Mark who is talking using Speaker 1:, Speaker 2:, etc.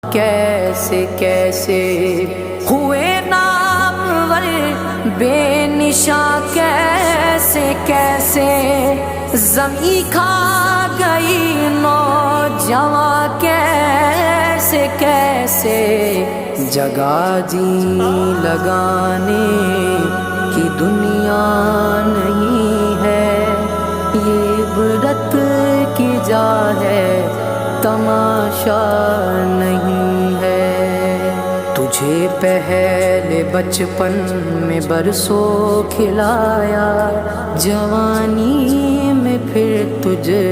Speaker 1: कैसे कैसे हुए नामवर बेनिशा, कैसे कैसे ज़मीं खा गई नौजवां, कैसे कैसे जगह जी लगाने की दुनिया नहीं है। ये इबरत की जा है, तमाशा नहीं है। तुझे पहले बचपन में बरसों खिलाया, जवानी में फिर तुझे